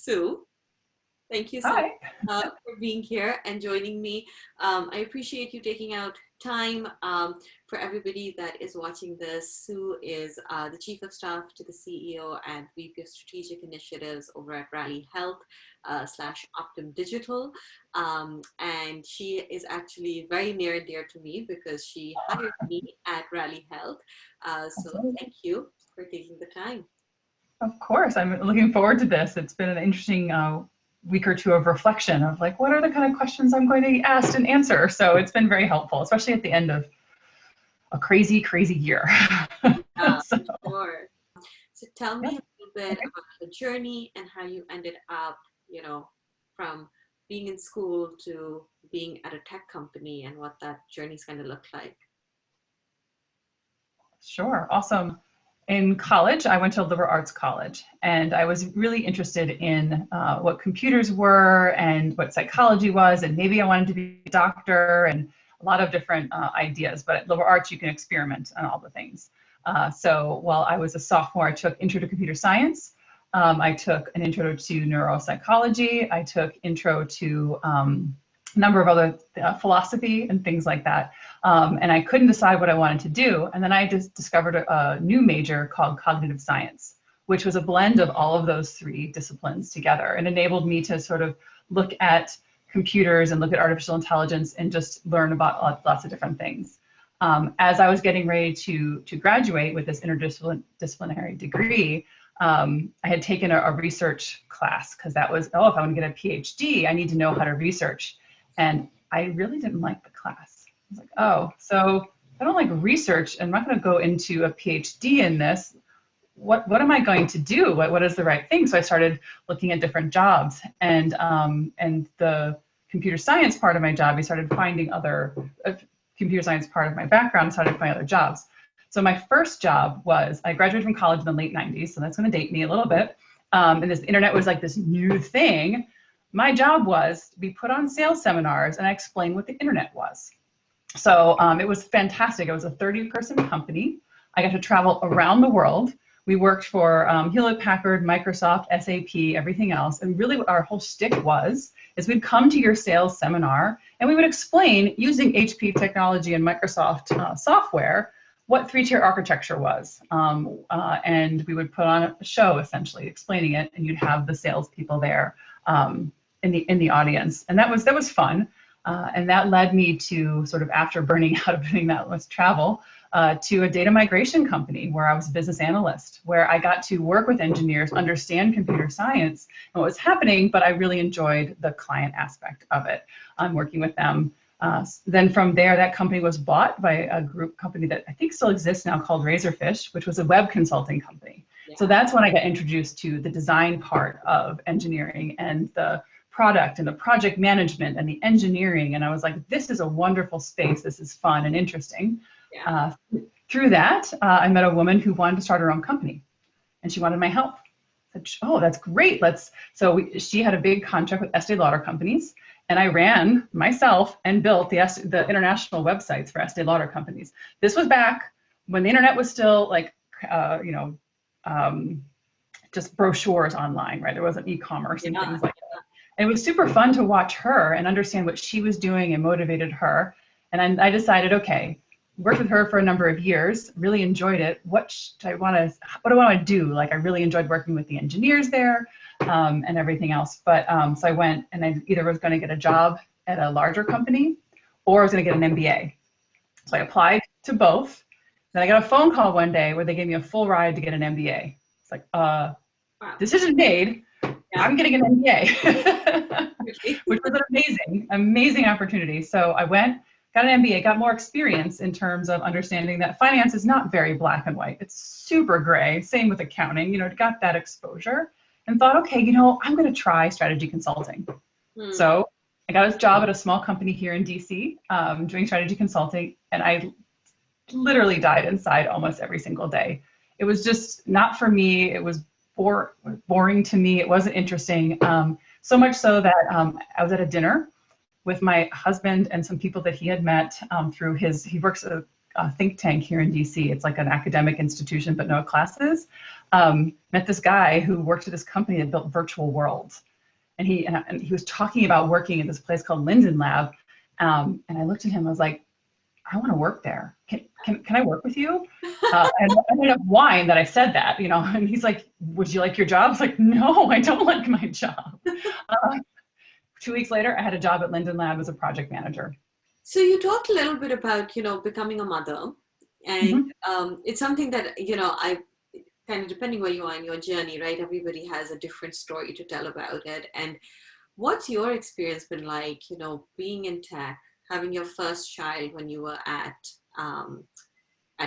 Sue. Thank you so much Hi. for being here and joining me. I appreciate you taking out time. For everybody that is watching this, Sue is the Chief of Staff to the CEO and VP of Strategic Initiatives over at Rally Health / Optum Digital. And she is actually very near and dear to me because she hired me at Rally Health. So thank you for taking the time. Of course, I'm looking forward to this. It's been an interesting week or two of reflection of like, what are the kind of questions I'm going to be asked and answer? So it's been very helpful, especially at the end of a crazy, crazy year. So, sure. So tell me a little bit about the journey and how you ended up, from being in school to being at a tech company and what that journey's going to look like. Sure, awesome. In college, I went to a liberal arts college, and I was really interested in what computers were and what psychology was, and maybe I wanted to be a doctor and a lot of different ideas. But at liberal arts, you can experiment on all the things. So while I was a sophomore, I took Intro to Computer Science. I took an Intro to Neuropsychology. I took Intro to a number of other philosophy and things like that. And I couldn't decide what I wanted to do. And then I just discovered a new major called cognitive science, which was a blend of all of those three disciplines together and enabled me to sort of look at computers and look at artificial intelligence and just learn about lots of different things. As I was getting ready to graduate with this interdisciplinary degree, I had taken a research class because that was, if I want to get a PhD, I need to know how to research. And I really didn't like the class. I was like, oh, so I don't like research. I'm not going to go into a PhD in this. What am I going to do? What is the right thing? So I started looking at different jobs, and the computer science part of my job, I started finding other computer science part of my background, started finding other jobs. So my first job was, I graduated from college in the late 90s, so that's going to date me a little bit. And this internet was like this new thing. My job was to be put on sales seminars and I explained what the internet was. So it was fantastic. It was a 30-person company. I got to travel around the world. We worked for Hewlett-Packard, Microsoft, SAP, everything else. And really what our whole shtick was is we'd come to your sales seminar and we would explain using HP technology and Microsoft software what three-tier architecture was. And we would put on a show essentially explaining it, and you'd have the salespeople there in the audience. And that was fun. And that led me to sort of, after burning out of doing that much travel, to a data migration company where I was a business analyst, where I got to work with engineers, understand computer science and what was happening, but I really enjoyed the client aspect of it. I'm working with them. Then from there, that company was bought by a group company that I think still exists now called Razorfish, which was a web consulting company. Yeah. So that's when I got introduced to the design part of engineering and the product and the project management and the engineering. And I was like, this is a wonderful space. This is fun and interesting. Yeah. Through that, I met a woman who wanted to start her own company and she wanted my help. I said, oh, that's great. She had a big contract with Estee Lauder companies, and I ran myself and built the international websites for Estee Lauder companies. This was back when the internet was still like, just brochures online, right? There wasn't e-commerce and things like that. And it was super fun to watch her and understand what she was doing and motivated her. And I decided, okay, worked with her for a number of years, really enjoyed it. What do I want to do? Like, I really enjoyed working with the engineers there and everything else. But so I went, and I either was going to get a job at a larger company or I was going to get an MBA. So I applied to both. Then I got a phone call one day where they gave me a full ride to get an MBA. It's like, wow. Decision made. Yeah. I'm getting an MBA, which was an amazing opportunity. So I went, got an MBA, got more experience in terms of understanding that finance is not very black and white. It's super gray. Same with accounting, got that exposure and thought, okay, I'm going to try strategy consulting. So I got a job at a small company here in DC doing strategy consulting, and I literally died inside almost every single day. It was just not for me. It was boring to me. It wasn't interesting. So much so that I was at a dinner with my husband and some people that he had met through he works at a think tank here in DC. It's like an academic institution, but no classes. met this guy who worked at this company that built virtual worlds. And he was talking about working at this place called Linden Lab. And I looked at him, I was like, I want to work there. Can I work with you? And I ended up whine that I said that, and he's like, would you like your job? I was like, no, I don't like my job. 2 weeks later, I had a job at Linden Lab as a project manager. So you talked a little bit about, becoming a mother, and it's something that, I kind of, depending where you are in your journey, right? Everybody has a different story to tell about it. And what's your experience been like, being in tech, having your first child when you were at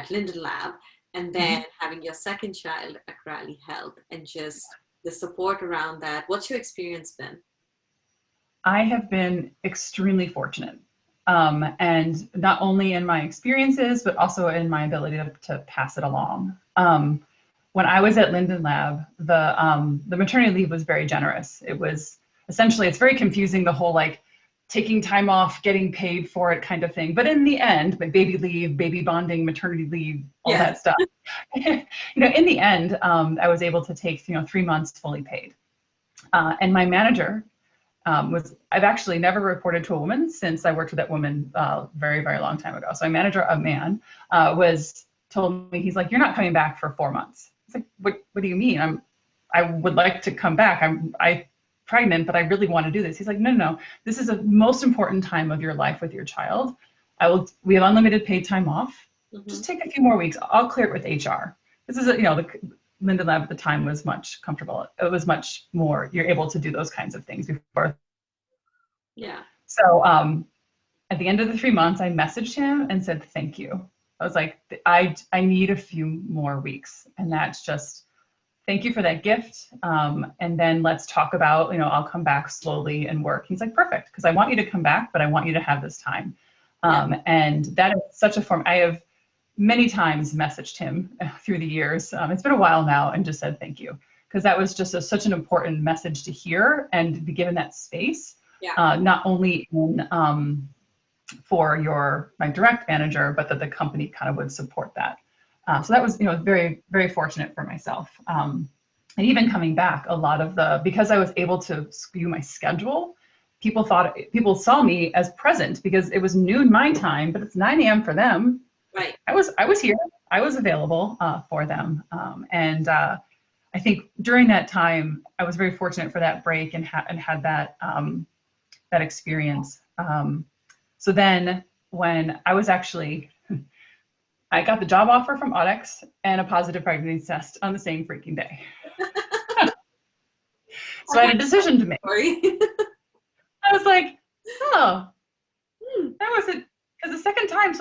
Linden Lab, and then having your second child at Rally Health, and just the support around that? What's your experience been? I have been extremely fortunate. And not only in my experiences, but also in my ability to pass it along. When I was at Linden Lab, the maternity leave was very generous. It was essentially, it's very confusing, the whole like taking time off, getting paid for it kind of thing. But in the end, my baby leave, baby bonding, maternity leave, all that stuff. In the end, I was able to take 3 months fully paid. And my manager I've actually never reported to a woman since I worked with that woman very, very long time ago. So my manager, a man, told me, he's like, you're not coming back for 4 months. It's like, what do you mean? I would like to come back. I'm pregnant, but I really want to do this. He's like, no, this is the most important time of your life with your child. We have unlimited paid time off. Just take a few more weeks. I'll clear it with HR. This is, the Linden Lab at the time was much comfortable. It was much more, you're able to do those kinds of things before. Yeah. So at the end of the 3 months, I messaged him and said, thank you. I was like, I need a few more weeks. And that's just, thank you for that gift. And then let's talk about, I'll come back slowly and work. He's like, perfect, because I want you to come back, but I want you to have this time. And that is such a form. I have many times messaged him through the years. It's been a while now, and just said thank you, because that was just such an important message to hear and be given that space. Not only for my direct manager, but that the company kind of would support that. So that was, very, very fortunate for myself. And even coming back, because I was able to skew my schedule, people saw me as present, because it was noon my time, but it's 9 a.m. for them. Right. I was here. I was available for them. And I think during that time, I was very fortunate for that break and had that experience. So then when I was I got the job offer from Xxo and a positive pregnancy test on the same freaking day. So I had a decision to make. I was like, that was it. Because the second time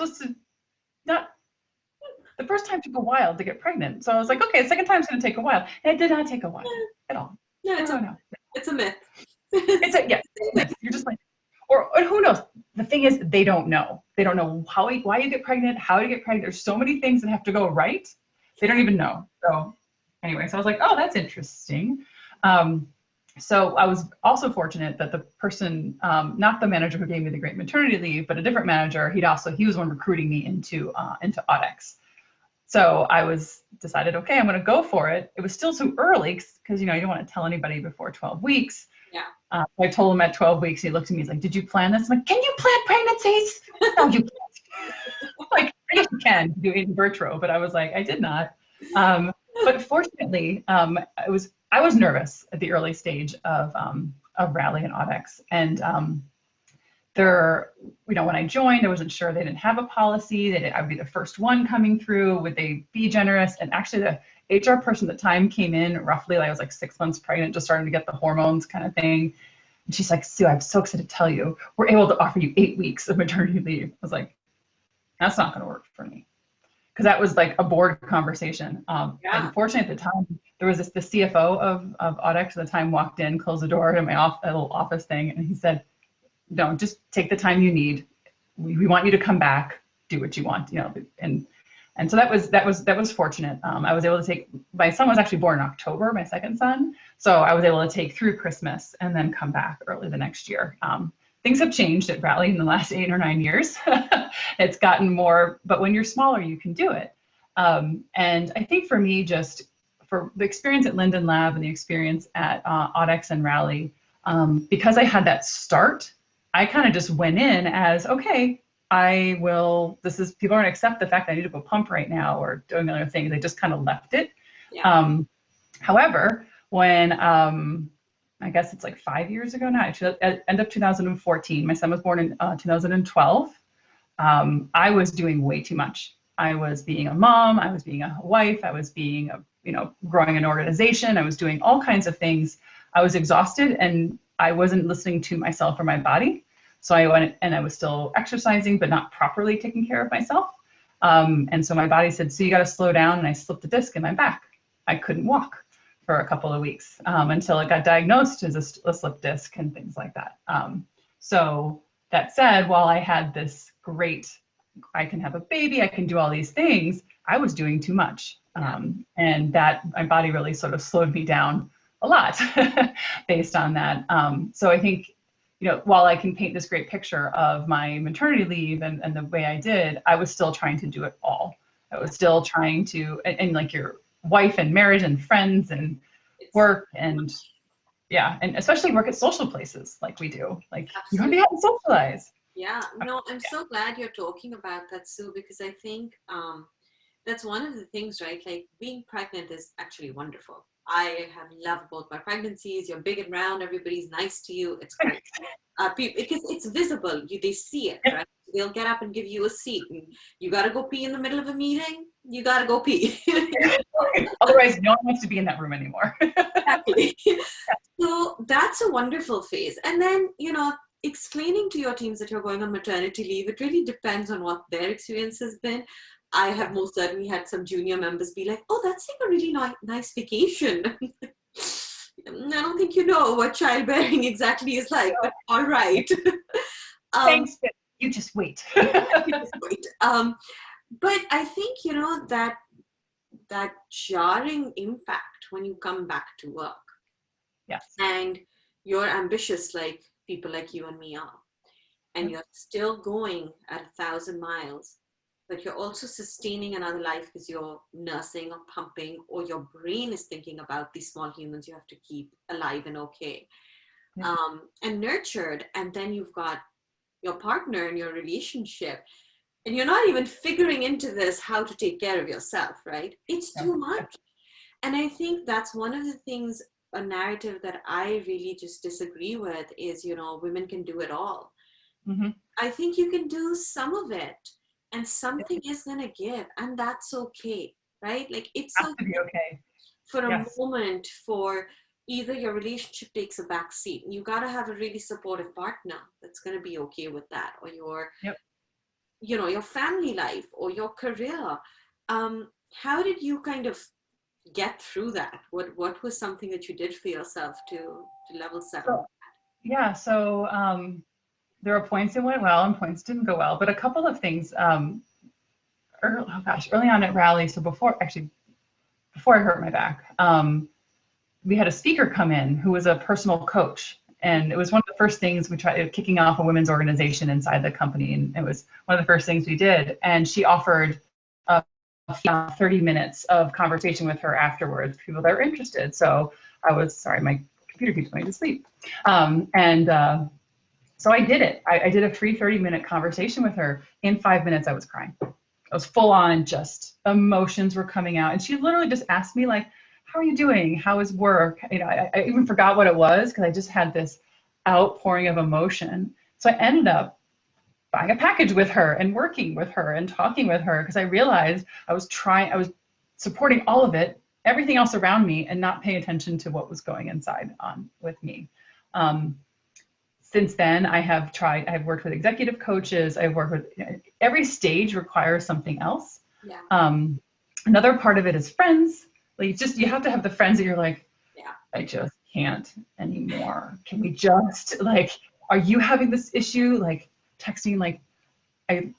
the first time took a while to get pregnant. So I was like, okay, the second time's going to take a while. And it did not take a while at all. No, it's a myth. Yes. You're just like, or who knows? The thing is, they don't know. They don't know why you get pregnant, how you get pregnant. There's so many things that have to go right. They don't even know. So anyway, so I was like, oh, that's interesting. So I was also fortunate that the person, not the manager who gave me the great maternity leave, but a different manager, he was one recruiting me into Xxo. So I decided, okay, I'm going to go for it. It was still too early because, you don't want to tell anybody before 12 weeks. Yeah. I told him at 12 weeks, he looked at me, he's like, did you plan this? I'm like, can you plan pregnancies? No, you can't. Like, I guess you can do it in vitro, but I was like, I did not. But fortunately, I was nervous at the early stage of Rally and Xxo. And when I joined, I wasn't sure. They didn't have a policy. I would be the first one coming through. Would they be generous? And actually the HR person at the time came in roughly, I was like 6 months pregnant, just starting to get the hormones kind of thing. And she's like, Sue, I'm so excited to tell you, we're able to offer you 8 weeks of maternity leave. I was like, that's not going to work for me. Because that was like a board conversation. And fortunately at the time, there was the CFO of Xxo at the time walked in, closed the door to my little office thing. And he said, no, just take the time you need. We want you to come back, do what you want, and so that was fortunate. I was able to take, my son was actually born in October, my second son. So I was able to take through Christmas and then come back early the next year. Things have changed at Rally in the last 8 or 9 years. It's gotten more, but when you're smaller, you can do it. And I think for me, just for the experience at Linden Lab and the experience at Audex and Rally, because I had that start, I kind of just went in as, okay, people aren't accept the fact that I need to go pump right now or doing other things. I just kind of left it. Yeah. However, when, I guess it's like 5 years ago now, end of 2014, my son was born in 2012. I was doing way too much. I was being a mom, I was being a wife, I was being growing an organization, I was doing all kinds of things. I was exhausted and I wasn't listening to myself or my body. So I went and I was still exercising, but not properly taking care of myself. And so my body said, so you got to slow down. And I slipped a disc in my back. I couldn't walk for a couple of weeks until it got diagnosed as a slip disc and things like that. So that said, while I had this great, I can have a baby, I can do all these things, I was doing too much. And that my body really sort of slowed me down a lot based on that. So I think, while I can paint this great picture of my maternity leave and the way I did, I was still trying to do it all. I was still trying to, and like your wife and marriage and friends and work and and especially work at social places like we do. Like you gotta be out and socialize. Yeah, no, I'm so glad you're talking about that, Sue, because I think that's one of the things, right? Like being pregnant is actually wonderful. I have loved both my pregnancies. You're big and round. Everybody's nice to you. It's great. Because it's visible. They see it, right? They'll get up and give you a seat. And you got to go pee in the middle of a meeting. You got to go pee. Otherwise, no one wants to be in that room anymore. Exactly. So that's a wonderful phase. And then, explaining to your teams that you're going on maternity leave, it really depends on what their experience has been. I have most certainly had some junior members be like, oh, that's like a really nice vacation. I don't think you know what childbearing exactly is like, but all right. Thanks, but you just wait. You just wait. But I think, that jarring impact when you come back to work. Yes. And you're ambitious like people like you and me are. And you're still going at 1,000 miles. But you're also sustaining another life because you're nursing or pumping, or your brain is thinking about these small humans you have to keep alive and okay, and nurtured. And then you've got your partner and your relationship, and you're not even figuring into this how to take care of yourself, right? It's too much. And I think that's one of the things, a narrative that I really just disagree with is, women can do it all. Mm-hmm. I think you can do some of it. And something is going to give, and that's okay, right? Like it's okay for a moment, for either your relationship takes a back seat, and you got to have a really supportive partner that's going to be okay with that, or your, your family life or your career. How did you kind of get through that? What was something that you did for yourself to level set? So there were points that went well and points didn't go well, but a couple of things, early on at Rally, so before I hurt my back, we had a speaker come in who was a personal coach. And it was one of the first things we tried, kicking off a women's organization inside the company. And it was one of the first things we did. And she offered 30 minutes of conversation with her afterwards, people that were interested. So my computer keeps going to sleep. So I did it. I did a free 30-minute conversation with her. In 5 minutes, I was crying. I was full on, just emotions were coming out. And she literally just asked me, like, how are you doing? How is work? I even forgot what it was because I just had this outpouring of emotion. So I ended up buying a package with her and working with her and talking with her because I realized I was supporting all of it, everything else around me, and not paying attention to what was going inside on with me. Since then, I've worked with executive coaches. I've worked with, every stage requires something else. Another part of it is friends. Like you have to have the friends that you're like, I just can't anymore. Can we just, like, are you having this issue? Like texting, like, I'm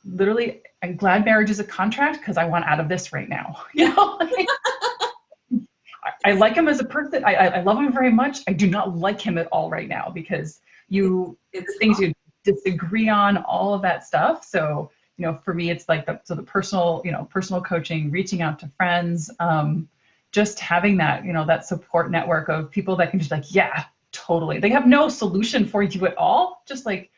glad marriage is a contract because I want out of this right now. I like him as a person. I love him very much. I do not like him at all right now because it's things you disagree on, all of that stuff. So, for me, it's like the personal, personal coaching, reaching out to friends, just having that, that support network of people that can just like, yeah, totally. They have no solution for you at all. Just like,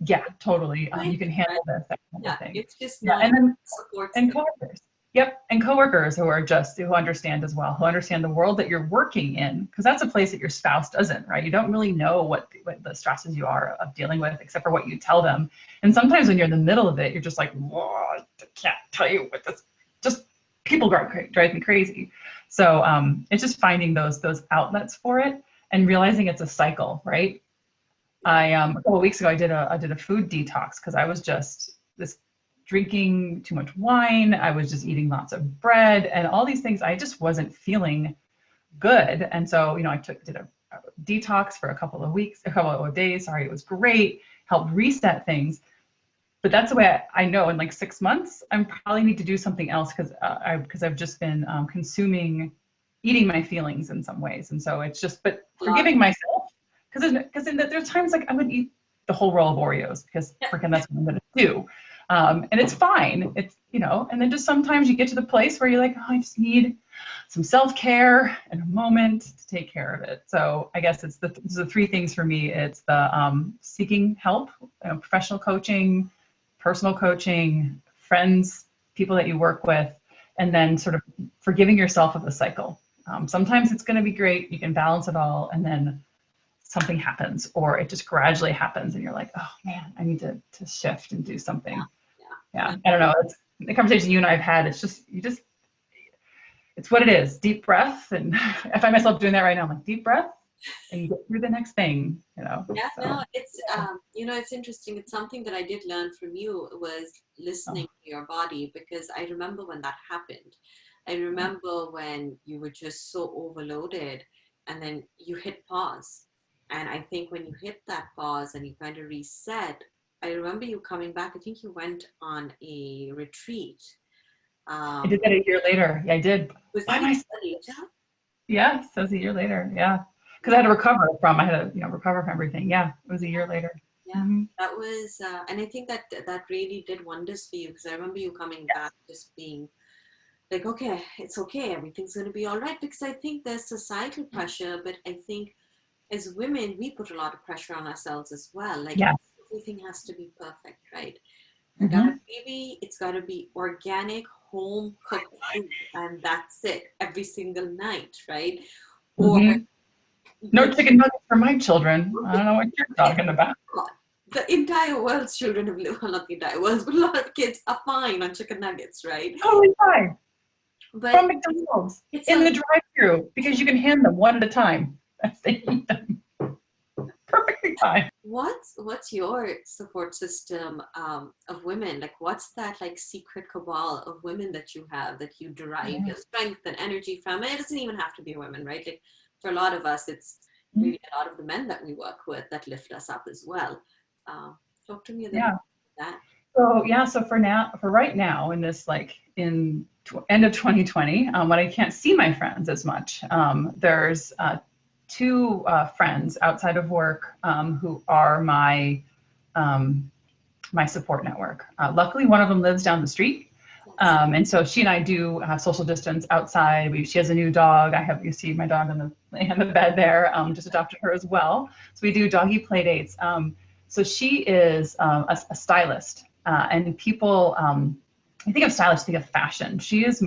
yeah, totally. You can handle this, that kind of thing. It's just Yeah, not and then support. and coworkers. Yep, and coworkers who understand as well, who understand the world that you're working in, because that's a place that your spouse doesn't, right? You don't really know what the stresses you are of dealing with, except for what you tell them. And sometimes when you're in the middle of it, you're just like, whoa, I can't tell you what this. Just people drive me crazy. So it's just finding those outlets for it and realizing it's a cycle, right? I a couple of weeks ago I did a food detox because I was just drinking too much wine. I was just eating lots of bread and all these things. I just wasn't feeling good. And so, I did a detox for a couple of days. Sorry, it was great. Helped reset things. But that's the way I know in like 6 months, I probably need to do something else because I've just been eating my feelings in some ways. And so it's just, but forgiving myself, because there's times like I'm going to eat the whole roll of Oreos because freaking that's what I'm going to do. And it's fine. It's, and then just sometimes you get to the place where you're like, oh, I just need some self-care and a moment to take care of it. So I guess it's the three things for me. It's the seeking help, professional coaching, personal coaching, friends, people that you work with, and then sort of forgiving yourself of the cycle. Sometimes it's going to be great. You can balance it all. And then something happens or it just gradually happens and you're like, oh man, I need to shift and do something. Yeah. I don't know. It's the conversation you and I have had. It's just, it's what it is. Deep breath. And I find myself doing that right now. I'm like, deep breath and you get through the next thing, Yeah, so. no, it's, it's interesting. It's something that I did learn from you was listening to your body, because I remember when that happened. I remember when you were just so overloaded and then you hit pause. And I think when you hit that pause and you kind of reset, I remember you coming back. I think you went on a retreat. I did that a year later. Yeah, I did. Was By that a year myself. later? Yeah, so it was a year later. Yeah, because I had to recover from everything. Yeah, it was a year later. Yeah, that was, and I think that really did wonders for you, because I remember you coming back just being like, okay, it's okay, everything's going to be all right. Because I think there's societal pressure, but I think as women, we put a lot of pressure on ourselves as well. Like everything has to be perfect, right? It's got to be organic, home cooked food, and that's it every single night, right? Or no chicken nuggets for my children. I don't know what you're talking about. The entire world's children have lived, well, not the entire world, but a lot of kids are fine on chicken nuggets, right? Totally fine. But from McDonald's in the drive-thru, because you can hand them one at a time as they eat them. Perfectly fine. What's your support system of women? Like, what's that like secret cabal of women that you have, that you derive your strength and energy from? And it doesn't even have to be women, right? Like for a lot of us, it's really a lot of the men that we work with that lift us up as well. Talk to me a little bit about that. So for right now, in this end of 2020, when I can't see my friends as much, there's two friends outside of work who are my support network. Luckily, one of them lives down the street, and so she and I do social distance outside. She has a new dog. You see my dog on the bed there. Just adopted her as well. So we do doggy play dates. So she is a stylist, and people, I think of stylists, think of fashion. She's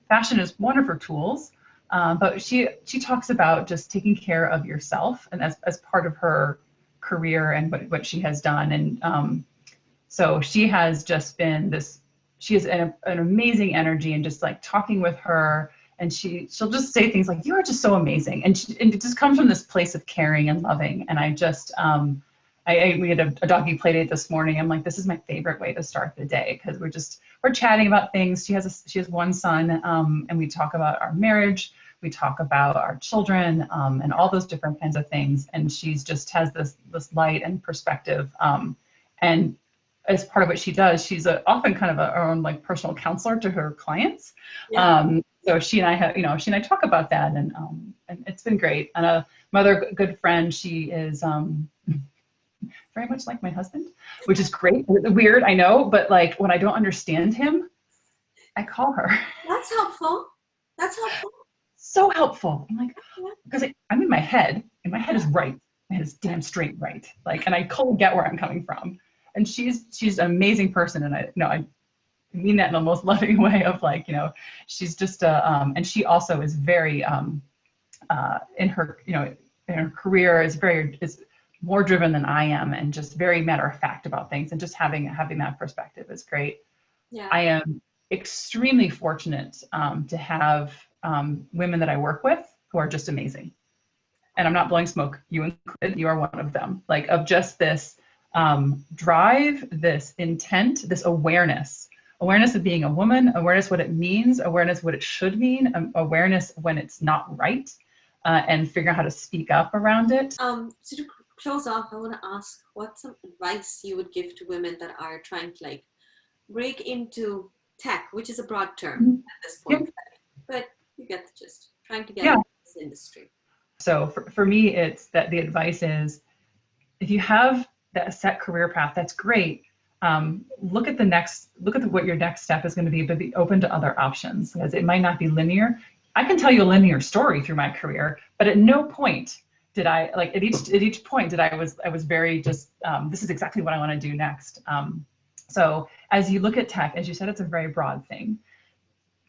fashion is one of her tools, but she talks about just taking care of yourself, and as part of her career and what she has done. And so she has just been she has an amazing energy, and just like talking with her, and she'll just say things like, "You are just so amazing," and it just comes from this place of caring and loving. And I just we had a doggy play date this morning. I'm like, this is my favorite way to start the day, because we're chatting about things. She has one son, and we talk about our marriage. We talk about our children, and all those different kinds of things. And she's just has this light and perspective. And as part of what she does, she's often kind of her own like personal counselor to her clients. So she and I talk about that, and it's been great. And my other good friend, she is very much like my husband, which is great. Weird, I know, but like when I don't understand him, I call her. That's helpful. so helpful. I'm like, Yeah. because I'm in my head, and my head is right. My head is damn straight right. Like, and I totally get where I'm coming from. And she's an amazing person, and I mean that in the most loving way of like, she's just and she also is very in her in her career is more driven than I am, and just very matter of fact about things, and just having that perspective is great. Yeah. I am extremely fortunate to have women that I work with who are just amazing. And I'm not blowing smoke, you included, you are one of them. Like, of just this drive, this intent, this awareness of being a woman, awareness what it means, awareness what it should mean, awareness when it's not right, and figure out how to speak up around it. So to close off, I want to ask what's some advice you would give to women that are trying to like break into tech, which is a broad term at this point, but you get the gist. Trying to get into this industry. So for me, it's that the advice is, if you have that set career path, that's great. Look at what your next step is going to be, but be open to other options, because it might not be linear. I can tell you a linear story through my career, but at no point did I, like, at each point did I was very just this is exactly what I want to do next. So as you look at tech, as you said, it's a very broad thing.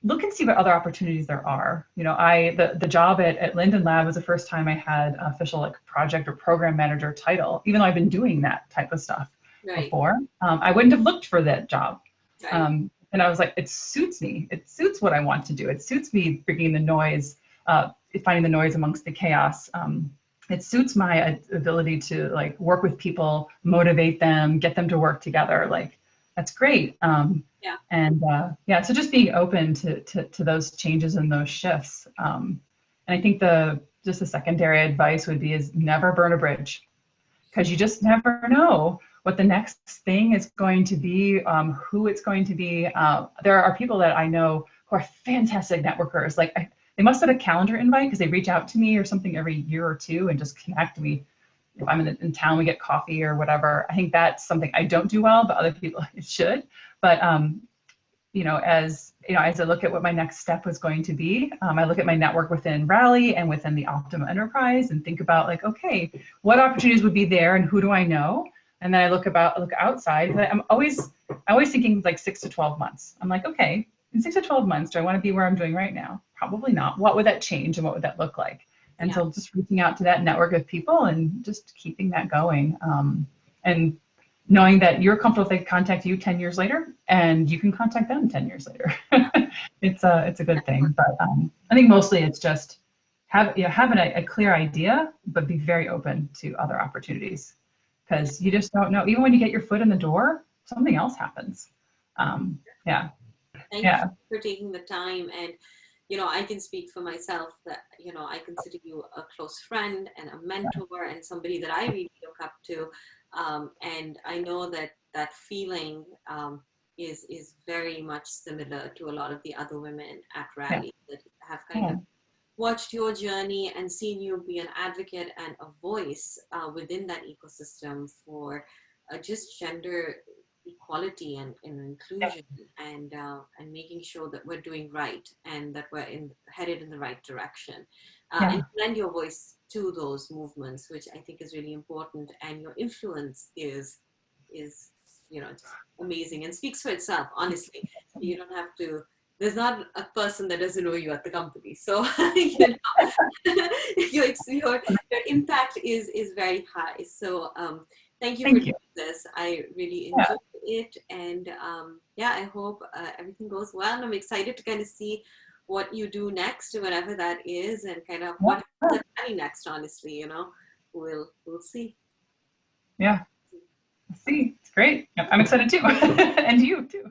Look and see what other opportunities there are. The job at Linden Lab was the first time I had an official like project or program manager title, even though I've been doing that type of stuff before. I wouldn't have looked for that job. And I was like, it suits me. It suits what I want to do. It suits me bringing the noise, finding the noise amongst the chaos. It suits my ability to like work with people, motivate them, get them to work together. Like, that's great. So just being open to those changes and those shifts. And I think the secondary advice would be is never burn a bridge, because you just never know what the next thing is going to be, who it's going to be. There are people that I know who are fantastic networkers. Like, they must have a calendar invite, because they reach out to me or something every year or two and just connect me. If I'm in town, we get coffee or whatever. I think that's something I don't do well, but other people should. But as I look at what my next step was going to be, I look at my network within Rally and within the Optima enterprise and think about like, okay, what opportunities would be there and who do I know? And then I look outside. I'm always thinking like 6 to 12 months. I'm like, okay, in 6 to 12 months, do I want to be where I'm doing right now? Probably not. What would that change and what would that look like? And so just reaching out to that network of people and just keeping that going. And knowing that you're comfortable if they contact you 10 years later and you can contact them 10 years later. It's a good thing. But I think mostly it's just having a clear idea, but be very open to other opportunities, because you just don't know. Even when you get your foot in the door, something else happens. Thank you for taking the time. And I can speak for myself that, I consider you a close friend and a mentor and somebody that I really look up to. And I know that feeling is very much similar to a lot of the other women at Rally that have kind of watched your journey and seen you be an advocate and a voice within that ecosystem for just gender equality and inclusion and making sure that we're doing right and that we're headed in the right direction, and lend your voice to those movements, which I think is really important. And your influence is just amazing and speaks for itself. Honestly, you don't have to. There's not a person that doesn't know you at the company. So your impact is very high. So thank you for doing this. I really enjoyed it. And I hope everything goes well. I'm excited to kind of see what you do next, whenever that is, and kind of what is planning next, honestly, we'll see. Yeah. See, it's great. I'm excited too. And you too.